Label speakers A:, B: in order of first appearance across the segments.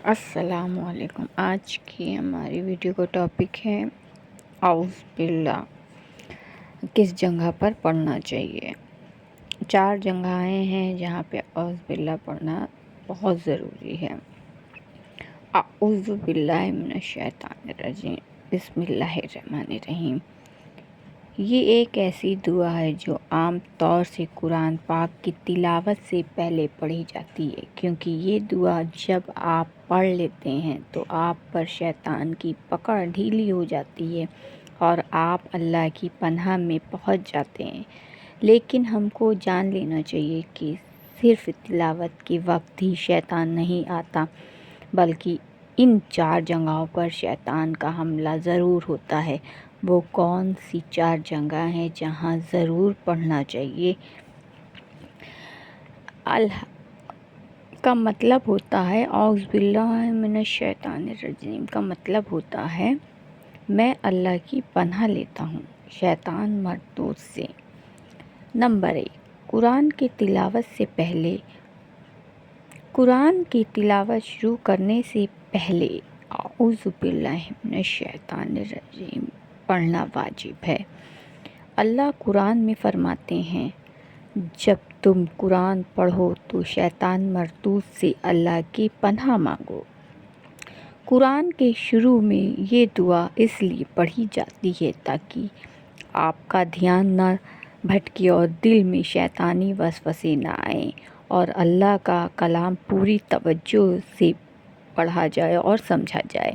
A: السلام علیکم۔ آج کی ہماری ویڈیو کا ٹاپک ہے اعوذ باللہ کس جگہ پر پڑھنا چاہیے۔ 4 جگہیں ہیں جہاں پہ اعوذ باللہ پڑھنا بہت ضروری ہے۔ اعوذ باللہ من الشیطان الرجیم، بسم اللہ الرحمن الرحیم۔ یہ ایک ایسی دعا ہے جو عام طور سے قرآن پاک کی تلاوت سے پہلے پڑھی جاتی ہے، کیونکہ یہ دعا جب آپ پڑھ لیتے ہیں تو آپ پر شیطان کی پکڑ ڈھیلی ہو جاتی ہے اور آپ اللہ کی پناہ میں پہنچ جاتے ہیں۔ لیکن ہم کو جان لینا چاہیے کہ صرف تلاوت کے وقت ہی شیطان نہیں آتا، بلکہ ان 4 جگہوں پر شیطان کا حملہ ضرور ہوتا ہے۔ وہ کون سی 4 جگہ ہیں جہاں ضرور پڑھنا چاہیے؟ کا مطلب ہوتا ہے اعوذ باللہ من الشیطان الرجیم کا مطلب ہوتا ہے میں اللہ کی پناہ لیتا ہوں شیطان مردود سے۔ نمبر 1، قرآن کی تلاوت سے پہلے قرآن کی تلاوت شروع کرنے سے پہلے اعوذ باللہ من الشیطان الرجیم پڑھنا واجب ہے۔ اللہ قرآن میں فرماتے ہیں، جب تم قرآن پڑھو تو شیطان مردود سے اللہ کی پناہ مانگو۔ قرآن کے شروع میں یہ دعا اس لیے پڑھی جاتی ہے تاکہ آپ کا دھیان نہ بھٹکے اور دل میں شیطانی وسوسے نہ آئیں اور اللہ کا کلام پوری توجہ سے پڑھا جائے اور سمجھا جائے۔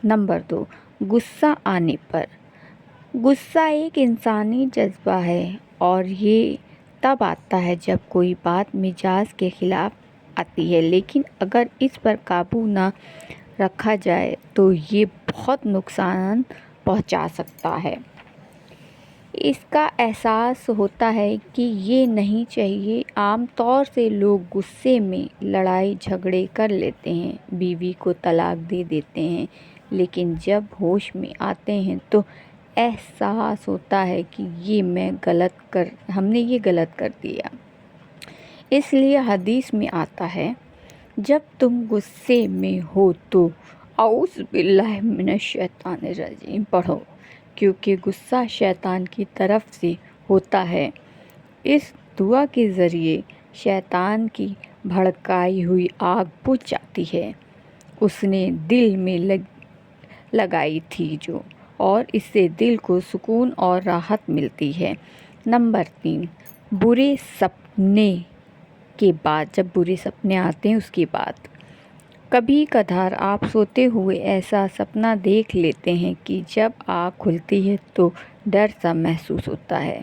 A: نمبر 2، غصہ آنے پر۔ غصہ ایک انسانی جذبہ ہے اور یہ تب آتا ہے جب کوئی بات مزاج کے خلاف آتی ہے، لیکن اگر اس پر قابو نہ رکھا جائے تو یہ بہت نقصان پہنچا سکتا ہے۔ اس کا احساس ہوتا ہے کہ یہ نہیں چاہیے۔ عام طور سے لوگ غصے میں لڑائی جھگڑے کر لیتے ہیں، بیوی کو طلاق دے دیتے ہیں، لیکن جب ہوش میں آتے ہیں تو احساس ہوتا ہے کہ ہم نے یہ غلط کر دیا۔ اس لیے حدیث میں آتا ہے، جب تم غصے میں ہو تو اعوذ باللہ من الشیطان الرجیم پڑھو، کیونکہ غصہ شیطان کی طرف سے ہوتا ہے۔ اس دعا کے ذریعے شیطان کی بھڑکائی ہوئی آگ بجھ جاتی ہے، اس نے دل میں لگائی تھی اور اس سے دل کو سکون اور راحت ملتی ہے۔ نمبر 3، برے سپنے کے بعد۔ جب برے سپنے آتے ہیں اس کے بعد کبھی کبھار آپ سوتے ہوئے ایسا سپنا دیکھ لیتے ہیں کہ جب آنکھ کھلتی ہے تو ڈر سا محسوس ہوتا ہے۔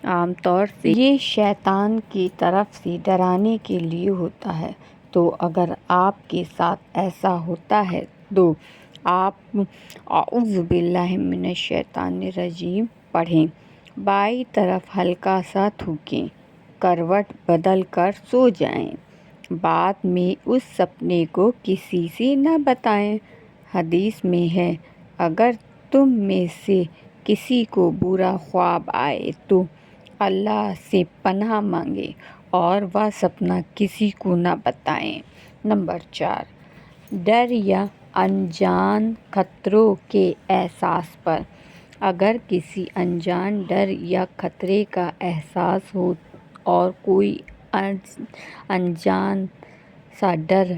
A: عام طور سے یہ شیطان کی طرف سے ڈرانے کے لیے ہوتا ہے، تو اگر آپ کے ساتھ ایسا ہوتا ہے تو آپ اعوذ باللہ من الشیطان الرجیم پڑھیں، بائیں طرف ہلکا سا تھوکیں، کروٹ بدل کر سو جائیں، بعد میں اس سپنے کو کسی سے نہ بتائیں۔ حدیث میں ہے، اگر تم میں سے کسی کو برا خواب آئے تو اللہ سے پناہ مانگے اور وہ سپنا کسی کو نہ بتائیں۔ نمبر 4، ڈر یا انجان خطروں کے احساس پر۔ اگر کسی انجان ڈر یا خطرے کا احساس ہو اور کوئی انجان سا ڈر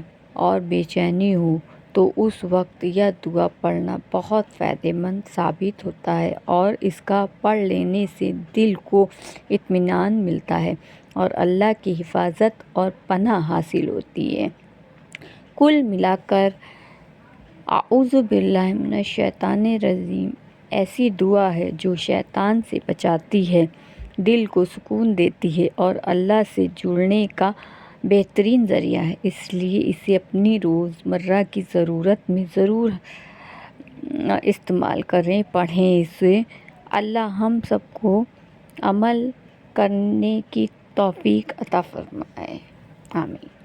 A: اور بے چینی ہو تو اس وقت یہ دعا پڑھنا بہت فائدہ مند ثابت ہوتا ہے، اور اس کا پڑھ لینے سے دل کو اطمینان ملتا ہے اور اللہ کی حفاظت اور پناہ حاصل ہوتی ہے۔ کل ملا کر اعوذ باللہ من الشیطان الرجیم ایسی دعا ہے جو شیطان سے بچاتی ہے، دل کو سکون دیتی ہے اور اللہ سے جڑنے کا بہترین ذریعہ ہے۔ اس لیے اسے اپنی روزمرہ کی ضرورت میں ضرور استعمال کریں، پڑھیں اسے۔ اللہ ہم سب کو عمل کرنے کی توفیق عطا فرمائے، آمین۔